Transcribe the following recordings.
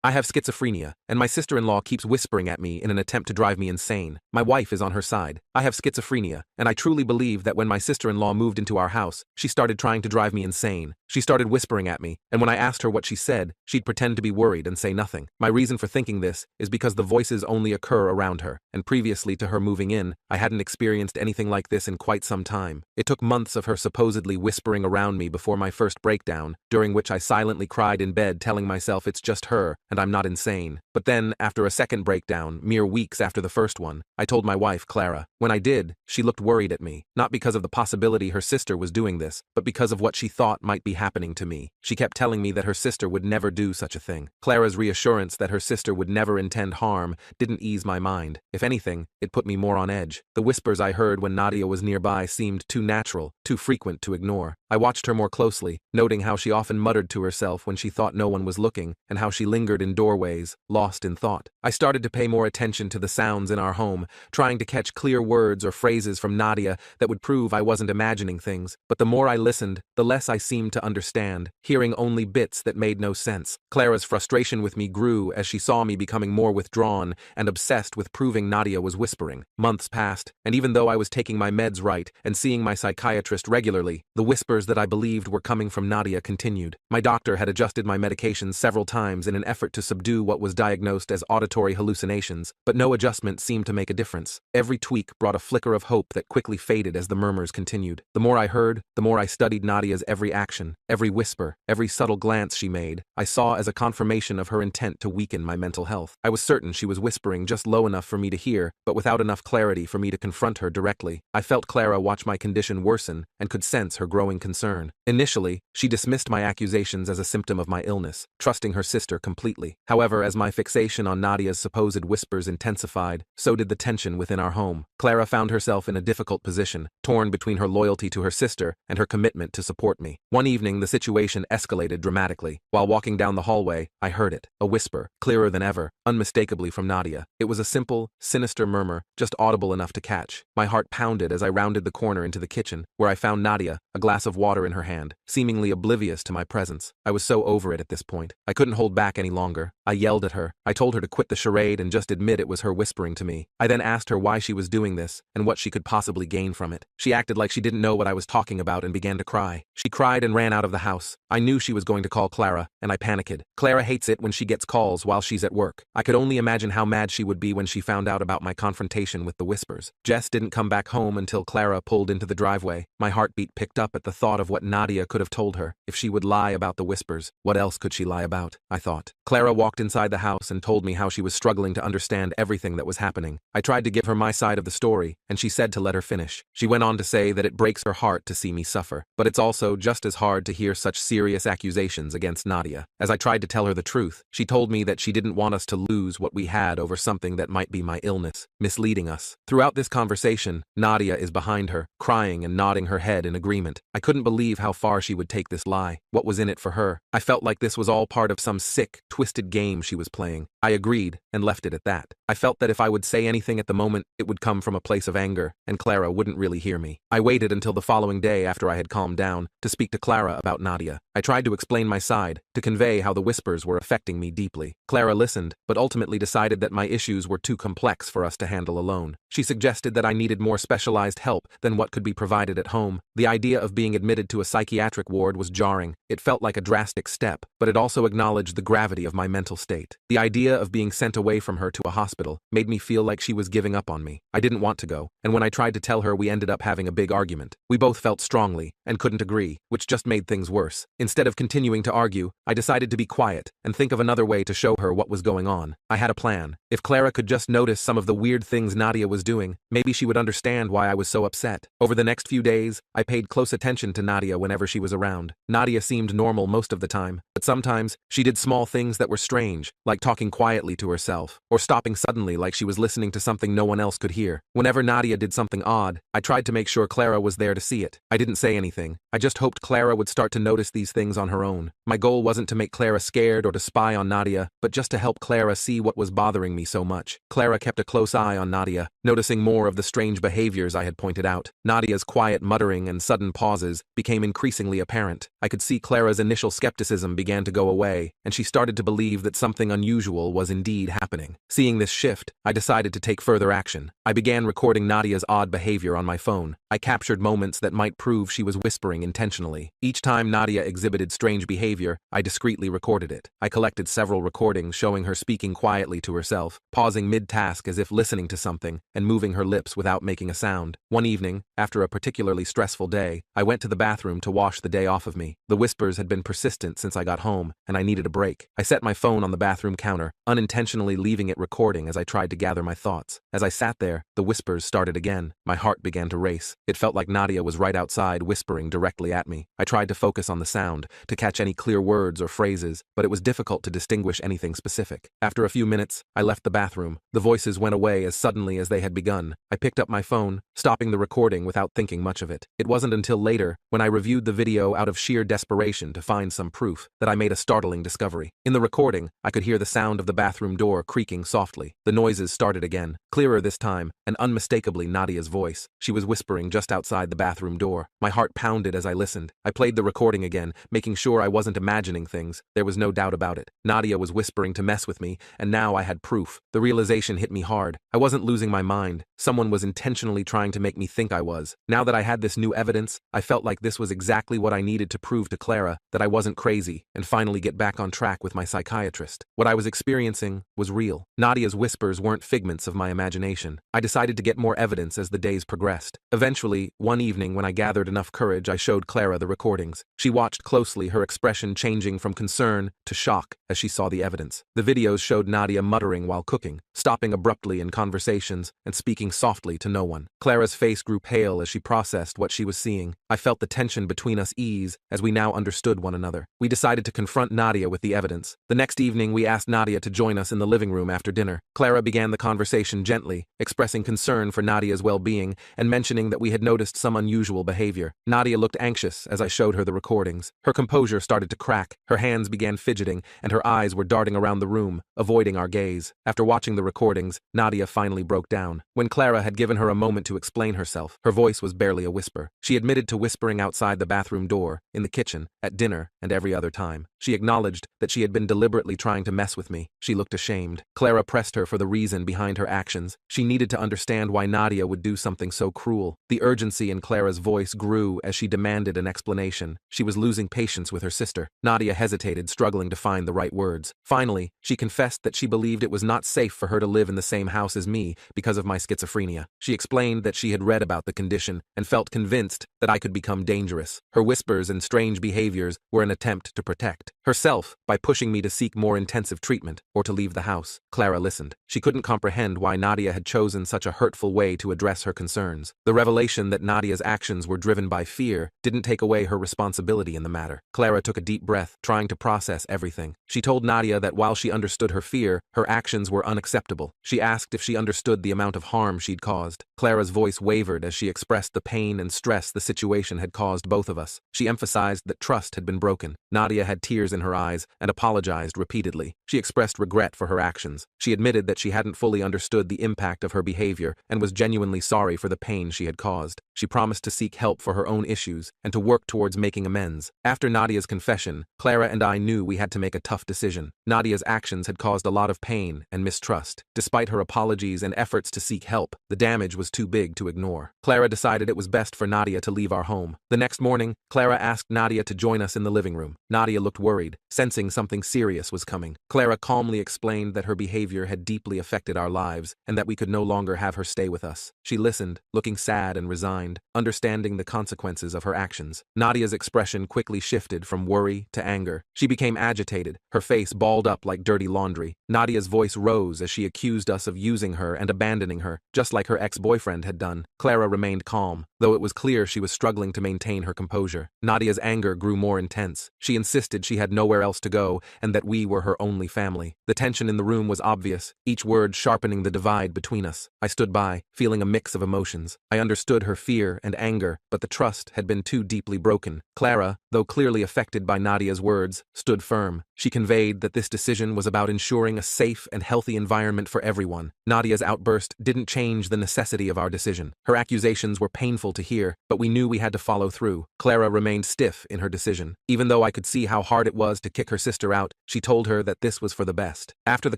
I have schizophrenia, and my sister-in-law keeps whispering at me in an attempt to drive me insane. My wife is on her side. I have schizophrenia, and I truly believe that when my sister-in-law moved into our house, she started trying to drive me insane. She started whispering at me, and when I asked her what she said, she'd pretend to be worried and say nothing. My reason for thinking this is because the voices only occur around her, and previously to her moving in, I hadn't experienced anything like this in quite some time. It took months of her supposedly whispering around me before my first breakdown, during which I silently cried in bed telling myself it's just her, and I'm not insane. But then, after a second breakdown, mere weeks after the first one, I told my wife, Clara. When I did, she looked worried at me, not because of the possibility her sister was doing this, but because of what she thought might be happening to me. She kept telling me that her sister would never do such a thing. Clara's reassurance that her sister would never intend harm didn't ease my mind. If anything, it put me more on edge. The whispers I heard when Nadia was nearby seemed too natural, too frequent to ignore. I watched her more closely, noting how she often muttered to herself when she thought no one was looking, and how she lingered in doorways, lost in thought. I started to pay more attention to the sounds in our home, trying to catch clear words or phrases from Nadia that would prove I wasn't imagining things, but the more I listened, the less I seemed to understand, hearing only bits that made no sense. Clara's frustration with me grew as she saw me becoming more withdrawn and obsessed with proving Nadia was whispering. Months passed, and even though I was taking my meds right and seeing my psychiatrist regularly, the whispers that I believed were coming from Nadia continued. My doctor had adjusted my medications several times in an effort to subdue what was diagnosed as auditory hallucinations, but no adjustment seemed to make a difference. Every tweak brought a flicker of hope that quickly faded as the murmurs continued. The more I heard, the more I studied Nadia's every action, every whisper, every subtle glance she made, I saw as a confirmation of her intent to weaken my mental health. I was certain she was whispering just low enough for me to hear, but without enough clarity for me to confront her directly. I felt Clara watch my condition worsen and could sense her growing concern. Initially, she dismissed my accusations as a symptom of my illness, trusting her sister completely. However, as my fixation on Nadia's supposed whispers intensified, so did the tension within our home. Clara found herself in a difficult position, torn between her loyalty to her sister and her commitment to support me. One evening, the situation escalated dramatically. While walking down the hallway, I heard it, a whisper, clearer than ever, unmistakably from Nadia. It was a simple, sinister murmur, just audible enough to catch. My heart pounded as I rounded the corner into the kitchen, where I found Nadia, a glass of water in her hand, seemingly oblivious to my presence. I was so over it at this point. I couldn't hold back any longer. I yelled at her. I told her to quit the charade and just admit it was her whispering to me. I then asked her why she was doing this and what she could possibly gain from it. She acted like she didn't know what I was talking about and began to cry. She cried and ran out of the house. I knew she was going to call Clara, and I panicked. Clara hates it when she gets calls while she's at work. I could only imagine how mad she would be when she found out about my confrontation with the whispers. Jess didn't come back home until Clara pulled into the driveway. My heartbeat picked up at the thought of what Nadia could have told her. If she would lie about the whispers, what else could she lie about? I thought. Clara walked inside the house and told me how she was struggling to understand everything that was happening. I tried to give her my side of the story, and she said to let her finish. She went on to say that it breaks her heart to see me suffer, but it's also just as hard to hear such serious accusations against Nadia. As I tried to tell her the truth, she told me that she didn't want us to lose what we had over something that might be my illness, misleading us. Throughout this conversation, Nadia is behind her, crying and nodding her head in agreement. I couldn't believe how far she would take this lie. What was in it for her? I felt like this was all part of some sick, twisted game she was playing. I agreed and left it at that. I felt that if I would say anything at the moment, it would come from a place of anger, and Clara wouldn't really hear me. I waited until the following day after I had calmed down to speak to Clara about Nadia. I tried to explain my side, to convey how the whispers were affecting me deeply. Clara listened, but ultimately decided that my issues were too complex for us to handle alone. She suggested that I needed more specialized help than what could be provided at home. The idea of being admitted to a psychiatric ward was jarring. It felt like a drastic step, but it also acknowledged the gravity of my mental state. The idea of being sent away from her to a hospital made me feel like she was giving up on me. I didn't want to go, and when I tried to tell her, we ended up having a big argument. We both felt strongly and couldn't agree, which just made things worse. Instead of continuing to argue, I decided to be quiet and think of another way to show her what was going on. I had a plan. If Clara could just notice some of the weird things Nadia was doing, maybe she would understand why I was so upset. Over the next few days, I paid close attention to Nadia whenever she was around. Nadia seemed normal most of the time, but sometimes she did small things that were strange, like talking quietly to herself, or stopping suddenly like she was listening to something no one else could hear. Whenever Nadia did something odd, I tried to make sure Clara was there to see it. I didn't say anything. anything. I just hoped Clara would start to notice these things on her own. My goal wasn't to make Clara scared or to spy on Nadia, but just to help Clara see what was bothering me so much. Clara kept a close eye on Nadia, noticing more of the strange behaviors I had pointed out. Nadia's quiet muttering and sudden pauses became increasingly apparent. I could see Clara's initial skepticism began to go away, and she started to believe that something unusual was indeed happening. Seeing this shift, I decided to take further action. I began recording Nadia's odd behavior on my phone. I captured moments that might prove she was whispering intentionally. Each time Nadia exhibited strange behavior, I discreetly recorded it. I collected several recordings showing her speaking quietly to herself, pausing mid-task as if listening to something, and moving her lips without making a sound. One evening, after a particularly stressful day, I went to the bathroom to wash the day off of me. The whispers had been persistent since I got home, and I needed a break. I set my phone on the bathroom counter, unintentionally leaving it recording as I tried to gather my thoughts. As I sat there, the whispers started again. My heart began to race. It felt like Nadia was right outside, whispering directly at me. I tried to focus on the sound, to catch any clear words or phrases, but it was difficult to distinguish anything specific. After a few minutes, I left the bathroom. The voices went away as suddenly as they had begun. I picked up my phone, stopping the recording without thinking much of it. It wasn't until later, when I reviewed the video out of sheer desperation to find some proof, that I made a startling discovery. In the recording, I could hear the sound of the bathroom door creaking softly. The noises started again, clearer this time, and unmistakably Nadia's voice. She was whispering just outside the bathroom door. My heart pounded as I listened. I played the recording again, making sure I wasn't imagining things. There was no doubt about it. Nadia was whispering to mess with me, and now I had proof. The realization hit me hard. I wasn't losing my mind. Someone was intentionally trying to make me think I was. Now that I had this new evidence, I felt like this was exactly what I needed to prove to Clara that I wasn't crazy, and finally get back on track with my psychiatrist. What I was experiencing was real. Nadia's whispers weren't figments of my imagination. I decided to get more evidence as the days progressed. Eventually, one evening when I gathered enough courage, I showed Clara the recordings. She watched closely, her expression changing from concern to shock as she saw the evidence. The videos showed Nadia muttering while cooking, stopping abruptly in conversations, and speaking softly to no one. Clara's face grew pale as she processed what she was seeing. I felt the tension between us ease as we now understood one another. We decided to confront Nadia with the evidence. The next evening, we asked Nadia to join us in the living room after dinner. Clara began the conversation gently, expressing concern for Nadia's well-being and mentioning that we had noticed some unusual behavior. Nadia looked anxious as I showed her the recordings. Her composure started to crack, her hands began fidgeting, and her eyes were darting around the room, avoiding our gaze. After watching the recordings, Nadia finally broke down. When Clara had given her a moment to explain herself, her voice was barely a whisper. She admitted to whispering outside the bathroom door, in the kitchen, at dinner, and every other time. She acknowledged that she had been deliberately trying to mess with me. She looked ashamed. Clara pressed her for the reason behind her actions. She needed to understand why Nadia would do something so cruel. The urgency in Clara's voice grew as she demanded an explanation. She was losing patience with her sister. Nadia hesitated, struggling to find the right words. Finally, she confessed that she believed it was not safe for her to live in the same house as me because of my schizophrenia. She explained that she had read about the condition and felt convinced that I could become dangerous. Her whispers and strange behaviors were an attempt to protect herself by pushing me to seek more intensive treatment or to leave the house. Clara listened. She couldn't comprehend why Nadia had chosen such a hurtful way to address her concerns. The revelation that Nadia's actions were driven by fear didn't take away her responsibility in the matter. Clara took a deep breath, trying to process everything. She told Nadia that while she understood her fear, her actions were unacceptable. She asked if she understood the amount of harm she'd caused. Clara's voice wavered as she expressed the pain and stress the situation had caused both of us. She emphasized that trust had been broken. Nadia had tears in her eyes and apologized repeatedly. She expressed regret for her actions. She admitted that she hadn't fully understood the impact of her behavior and was genuinely sorry for the pain she had caused. She promised to seek help for her own issues and to work towards making amends. After Nadia's confession, Clara and I knew we had to make a tough decision. Nadia's actions had caused a lot of pain and mistrust. Despite her apologies and efforts to seek help, the damage was too big to ignore. Clara decided it was best for Nadia to leave our home. The next morning, Clara asked Nadia to join us in the living room. Nadia looked worried, sensing something serious was coming. Clara calmly explained that her behavior had deeply affected our lives and that we could no longer have her stay with us. She listened, looking sad and resigned, understanding the consequences of her actions. Nadia's expression quickly shifted from worry to anger. She became agitated, her face balled up like dirty laundry. Nadia's voice rose as she accused us of using her and abandoning her, just like her ex-boyfriend had done. Clara remained calm, though it was clear she was struggling to maintain her composure. Nadia's anger grew more intense. She insisted she had nowhere else to go and that we were her only family. The tension in the room was obvious, each word sharpening the divide between us. I stood by, feeling a mix of emotions. I understood her fear and anger, but the trust trust had been too deeply broken. Clara, though clearly affected by Nadia's words, stood firm. She conveyed that this decision was about ensuring a safe and healthy environment for everyone. Nadia's outburst didn't change the necessity of our decision. Her accusations were painful to hear, but we knew we had to follow through. Clara remained stiff in her decision. Even though I could see how hard it was to kick her sister out, she told her that this was for the best. After the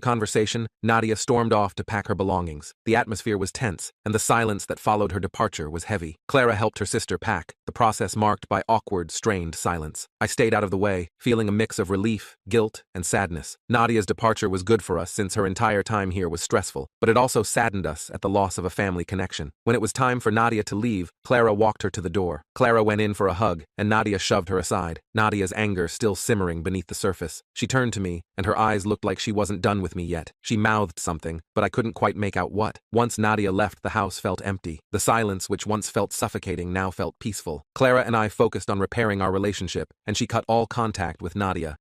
conversation, Nadia stormed off to pack her belongings. The atmosphere was tense, and the silence that followed her departure was heavy. Clara helped her sister pack, the process marked by awkward, strained silence. I stayed out of the way, feeling a mix of relief, guilt, and sadness. Nadia's departure was good for us since her entire time here was stressful, but it also saddened us at the loss of a family connection. When it was time for Nadia to leave, Clara walked her to the door. Clara went in for a hug, and Nadia shoved her aside, Nadia's anger still simmering beneath the surface. She turned to me, and her eyes looked like she wasn't done with me yet. She mouthed something, but I couldn't quite make out what. Once Nadia left, the house felt empty. The silence, which once felt suffocating, now felt peaceful. Clara and I focused on repairing our relationship, and she cut all contact with Nadia.